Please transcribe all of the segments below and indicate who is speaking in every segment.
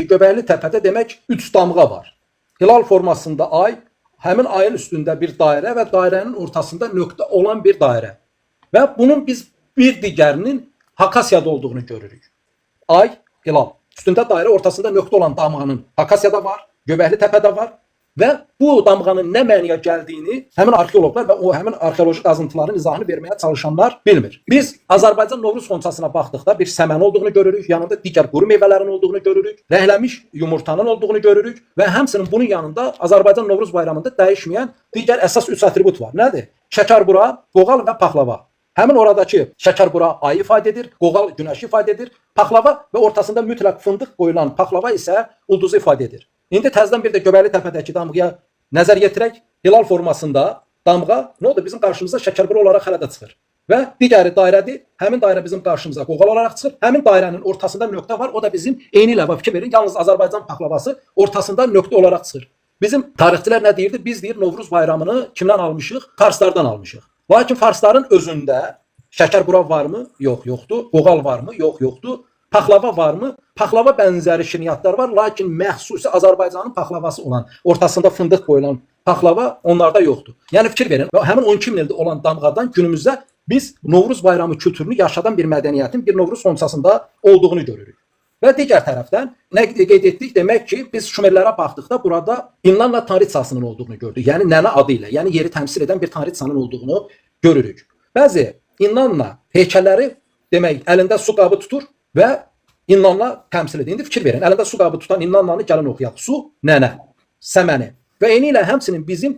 Speaker 1: Göbəkli Təpədə demək 3 damğa var. Hilal formasında ay, həmin ayın üstündə bir dairə və dairənin ortasında nöqtə olan bir dairə. Və bunun biz bir digərinin Hakasiyada olduğunu görürük. Ay, hilal. Üstündə dairə, ortasında nöqtə olan damğanın Hakasiyada var, Göbəkli Təpədə var. Və bu damğanın nə mənaya gəldiyini həmin arxeoloqlar və o həmin arxeoloji qazıntıların izahını verməyə çalışanlar bilmir. Biz Azərbaycan Novruz xonçasına baxdıqda bir səmən olduğunu görürük, yanında digər quru meyvələrin olduğunu görürük, rəhlənmiş yumurtanın olduğunu görürük və həmçinin bunun yanında Azərbaycan Novruz bayramında dəyişməyən digər əsas 3 atribut var. Nədir? Şəkərbura, qoğal və paxlava. Həmin oradakı şəkərbura ayı ifadə edir, qoğal günəşi ifadə edir, paxlava və ortasında mütləq fındıq qoyulan paxlava isə ulduzu ifadə edir. İndi təzədən bir də Göbəkli Təpədəki damğaya nəzər yetirək. Hilal formasında damğa nə oldu? Bizim qarşımıza şəkərbura olaraq hələ də çıxır. Və digəri dairədir. Həmin dairə bizim qarşımıza qoğal olaraq çıxır. Həmin dairənin ortasında nöqtə var. O da bizim eyni ilə fikir verin. Yalnız Azərbaycan paxlavası ortasında nöqtə olaraq çıxır. Bizim tarixçilər nə deyirdi? Biz deyir Novruz bayramını kimdən almışıq? Farslardan almışıq. Lakin farsların özündə şəkərbura varmı? Yox, yoxdur. Qoğal varmı? Yox, yoxdur. Paxlava varmı? Paxlava bənzəri şirniyyatlar var, lakin məxsusi Azərbaycanın paxlavası olan, ortasında fındıq qoyulan paxlava onlarda yoxdur. Yəni fikir verin, həmin 12 min ildə olan damğadan günümüzdə biz Novruz bayramı kültürünü yaşadan bir mədəniyyətin bir Novruz xonçasında olduğunu görürük. Və digər tərəfdən nə qeyd etdik? Demək ki, biz Şumerlərə baxdıqda burada İnnanna tanrıçasının olduğunu gördük. Yəni nənə adı ilə, yəni yeri təmsil edən bir tanrıçanın olduğunu görürük. Bəzi İnnanna heykəlləri demək əlində su qabı tutur və İnnanna təmsil edir. İndi fikir verin, əlində su qabı tutan İnnannanı gəlin oxuyaq. Su, nənə, səməni. Və eyni ilə həmçinin bizim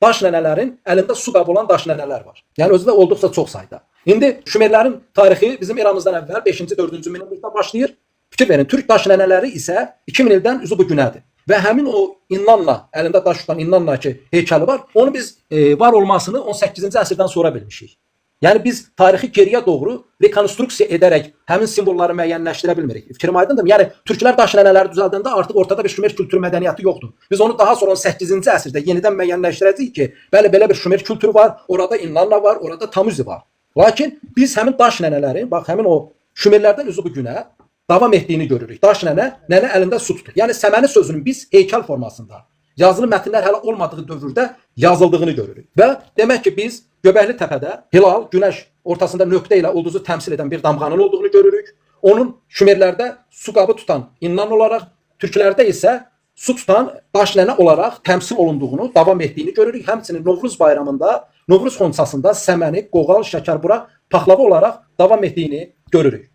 Speaker 1: daş nənələrin əlində su qabı olan daş nənələr var. Yəni özü də olduqca çox sayda. İndi Şumerlərin tarixi bizim eramızdan əvvəl 5-ci, 4-cü minillikdə başlayır. Fikir verin, Türk daş nənələri isə 2000 ildən üzü bu günədir. Və həmin o İnnanna, əlində daş tutan İnnanna ki heykəli var, onu biz var olmasını 18-ci əsrdən sonra bilmişik. Yəni biz tarixi geriyə doğru rekonstruksiya edərək həmin simvolları müəyyənləşdirə bilmirik. Fikrim aydındır? Yəni türklər daş nənələri düzəldəndə artıq ortada bir Şumer kültürü mədəniyyəti yoxdur. Biz onu daha sonra 18-ci əsrdə yenidən müəyyənləşdirəcəyik ki, bəli belə bir Şumer kültürü var, orada İnnanna var, orada Tamuzi var. Lakin biz həmin daş nənələrin, bax həmin o Şumerlərdən üzü bu günə davam etdiyini görürük. Daş nənə əlində su tutur. Yəni səməni sözünün biz heykəl formasında, yazılı mətnlər hələ olmadığı dövrdə yazıldığını görürük. Və demək ki, biz Göbəkli Təpədə hilal, günəş ortasında nöqtə ilə ulduzu təmsil edən bir damğanın olduğunu görürük. Onun Şumerlərdə su qabı tutan İnnan olaraq, türklərdə isə su tutan daş nənə olaraq təmsil olunduğunu, davam etdiyini görürük. Həmçinin Novruz bayramında, Novruz xonçasında səməni, qoğal, şəkərbura, paxlava olaraq davam etdiyini görürük.